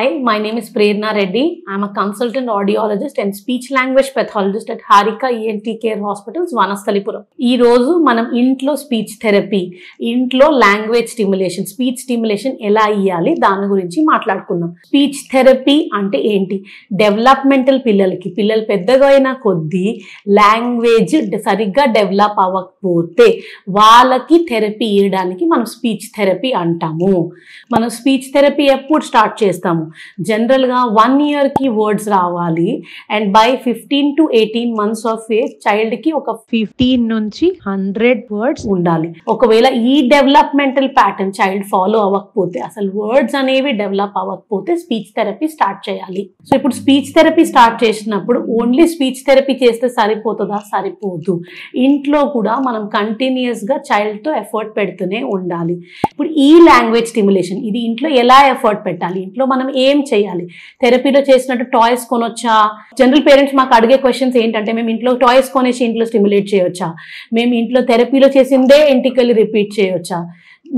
Hi, my name is Prerna Reddy. I am a consultant audiologist and speech language pathologist at Harika ENT Care Hospitals, Vanasthalipuram. ఈ రోజు మనం ఇంట్లో speech therapy, ఇంట్లో language stimulation, speech stimulation ఎలా ఇయ్యాలి దాని గురించి మాట్లాడుకుందాం. స్పీచ్ థెరపీ అంటే ఏంటి? డెవలప్మెంటల్ పిల్లలు పెద్దగా అయిన కొద్దీ లాంగ్వేజ్ సరిగ్గా డెవలప్ అవ్వకపోతే వాళ్ళకి థెరపీ ఇవ్వడానికి మనం స్పీచ్ థెరపీ అంటాము. మనం స్పీచ్ థెరపీ ఎప్పుడు స్టార్ట్ చేస్తాము? జనరల్గా 1 yearకి వర్డ్స్ రావాలి and by 15 to 18 months of age చైల్డ్కి ఒక 15 నుంచి 100 వర్డ్స్ ఉండాలి. ఒకవేళ ఈ డెవలప్మెంటల్ ప్యాటర్న్ చైల్డ్ ఫాలో అవ్వకపోతే, అసలు వర్డ్స్ అనేవి డెవలప్ అవ్వకపోతే స్పీచ్ థెరపీ స్టార్ట్ చేయాలి. సో ఇప్పుడు స్పీచ్ థెరపీ స్టార్ట్ చేసినప్పుడు ఓన్లీ స్పీచ్ థెరపీ చేస్తే సరిపోతుందా? సరిపోదు. ఇంట్లో కూడా మనం కంటిన్యూస్గా చైల్డ్తో ఎఫర్ట్ పెడుతూనే ఉండాలి. ఇప్పుడు ఈ లాంగ్వేజ్ స్టిమ్యులేషన్ ఇది ఇంట్లో ఎలా ఎఫర్ట్ పెట్టాలి? ఇంట్లో మనం ఏం చేయాలి? థెరపీలో చేసినట్టు టాయ్స్ కొనొచ్చా? జనరల్ పేరెంట్స్ మాకు అడిగే క్వశ్చన్స్ ఏంటంటే, మేము ఇంట్లో టాయ్స్ కొనేసి ఇంట్లో స్టిమ్యులేట్ చేయొచ్చా? మేము ఇంట్లో థెరపీలో చేసిందే ఇంటికెళ్ళి రిపీట్ చేయొచ్చా?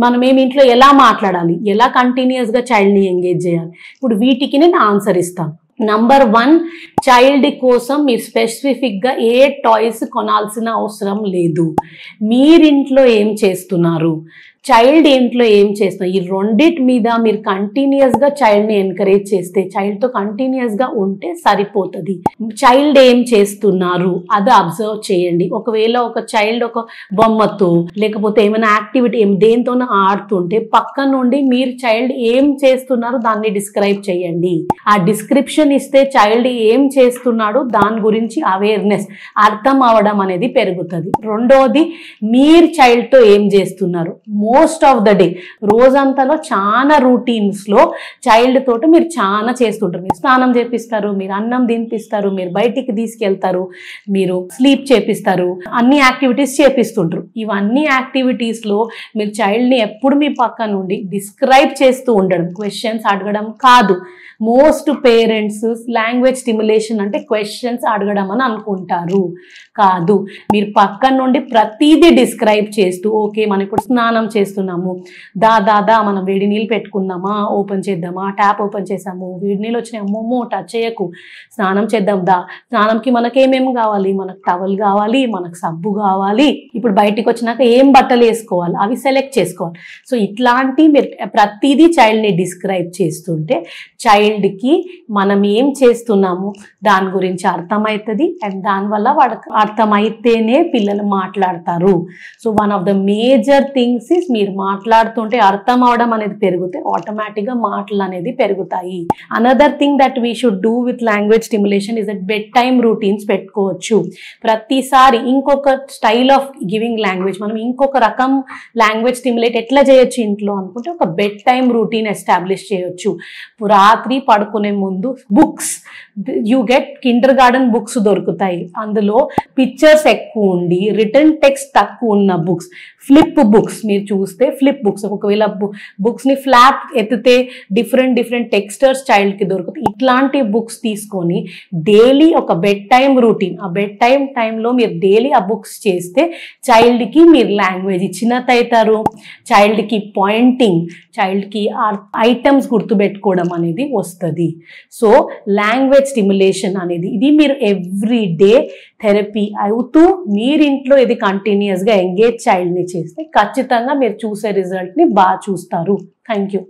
మనం ఇంట్లో ఎలా మాట్లాడాలి? ఎలా కంటిన్యూస్గా చైల్డ్ని ఎంగేజ్ చేయాలి? ఇప్పుడు వీటికి నేను ఆన్సర్ ఇస్తాను. నంబర్ 1, చైల్డ్ కోసం మీరు స్పెసిఫిక్గా ఏ టాయ్స్ కొనాల్సిన అవసరం లేదు. మీరింట్లో ఏం చేస్తున్నారు, చైల్డ్ ఇంట్లో ఏం చేస్తున్నారు, ఈ రెండిటి మీద మీరు కంటిన్యూస్గా చైల్డ్ని ఎంకరేజ్ చేస్తే, చైల్డ్తో కంటిన్యూస్గా ఉంటే సరిపోతుంది. చైల్డ్ ఏం చేస్తున్నారు అది అబ్జర్వ్ చేయండి. ఒకవేళ ఒక చైల్డ్ ఒక బొమ్మతో లేకపోతే ఏమైనా యాక్టివిటీ దేంతోనో ఆడుతుంటే పక్క నుండి మీరు చైల్డ్ ఏం చేస్తున్నారు దాన్ని డిస్క్రైబ్ చేయండి. ఆ డిస్క్రిప్షన్ ఇస్తే చైల్డ్ ఏం చేస్తున్నాడు దాని గురించి అవేర్నెస్, అర్థం అవడం అనేది పెరుగుతుంది. రెండోది, మీరు చైల్డ్తో ఏం చేస్తున్నారు. మోస్ట్ ఆఫ్ ద డే, రోజంతలో చాలా రూటీన్స్లో చైల్డ్ తోటి మీరు చాలా చేస్తుంటారు. మీరు స్నానం చేపిస్తారు, మీరు అన్నం తినిపిస్తారు, మీరు బయటికి తీసుకెళ్తారు, మీరు స్లీప్ చేపిస్తారు, అన్ని యాక్టివిటీస్ చేపిస్తుంటారు. ఇవన్నీ యాక్టివిటీస్లో మీరు చైల్డ్ని ఎప్పుడు మీ పక్క నుండి డిస్క్రైబ్ చేస్తూ ఉండడం, క్వశ్చన్స్ అడగడం కాదు. మోస్ట్ పేరెంట్స్ లాంగ్వేజ్ స్టిమ్యులేషన్ అంటే క్వశ్చన్స్ అడగడం అని అనుకుంటారు. కాదు, మీరు పక్కన నుండి ప్రతిదీ డిస్క్రైబ్ చేస్తూ, ఓకే మనం ఇప్పుడు స్నానం చేస్తున్నాము, దా మనం వేడి నీళ్ళు పెట్టుకుందామా, ఓపెన్ చేద్దామా, ట్యాప్ ఓపెన్ చేసాము, వేడి నీళ్ళు వచ్చినాయి, అమ్మమ్మో టచ్ చేయకు, స్నానం చేద్దాం దా. స్నానంకి మనకేమేమి కావాలి? మనకు టవల్ కావాలి, మనకు సబ్బు కావాలి, ఇప్పుడు బయటికి వచ్చినాక ఏం బట్టలు వేసుకోవాలి అవి సెలెక్ట్ చేసుకోవాలి. సో ఇట్లాంటి మీరు ప్రతిదీ చైల్డ్ని డిస్క్రైబ్ చేస్తుంటే చైల్డ్కి మనం ఏం చేస్తున్నాము దాని గురించి అర్థమవుతుంది. అండ్ దానివల్ల వాడికి అర్థమైతేనే పిల్లలు మాట్లాడతారు. So one of the major things is మీరు మాట్లాడుతుంటే అర్థం అవడం అనేది పెరిగితే ఆటోమేటిక్గా మాటలు అనేది పెరుగుతాయి. Another thing that we should do with language stimulation is that bedtime routines పెట్టుకోవచ్చు. ప్రతిసారి ఇంకొక స్టైల్ ఆఫ్ గివింగ్ లాంగ్వేజ్, మనం ఇంకొక రకం లాంగ్వేజ్ స్టిమ్యులేట్ ఎట్లా చేయొచ్చు ఇంట్లో అనుకుంటే ఒక బెడ్ టైమ్ రూటీన్ ఎస్టాబ్లిష్ చేయొచ్చు. రాత్రి పడుకునే ముందు books, you get Kinder garden books దొరుకుతాయి. అందులో పిక్చర్స్ ఎక్కువ ఉండి రిటర్న్ టెక్స్ట్ తక్కువ ఉన్న బుక్స్, ఫ్లిప్ బుక్స్ మీరు చూస్తే ఫ్లిప్ బుక్స్, ఒకవేళ బుక్స్ని ఫ్లాప్ ఎత్తితే డిఫరెంట్ టెక్స్చర్స్ చైల్డ్కి దొరుకుతాయి. ఇట్లాంటి బుక్స్ తీసుకొని డైలీ ఒక బెడ్ టైమ్ రూటీన్, ఆ బెడ్ టైంలో మీరు డైలీ ఆ బుక్స్ చేస్తే చైల్డ్కి మీరు లాంగ్వేజ్ ఇచ్చినట్టయితారు. చైల్డ్కి పాయింటింగ్, చైల్డ్కి ఐటమ్స్ గుర్తుపెట్టుకోవడం అనేది వస్తుంది. సో లాంగ్వేజ్ స్టిమ్యులేషన్ అనేది ఇది మీరు ఎవ్రీ డే థెరపీ అవుతూ మీరింట్లో ఇది కంటిన్యూస్గా ఎంగేజ్ చైల్డ్ని చేస్తే ఖచ్చితంగా మీరు చూసే రిజల్ట్ని బాగా చూస్తారు. Thank you.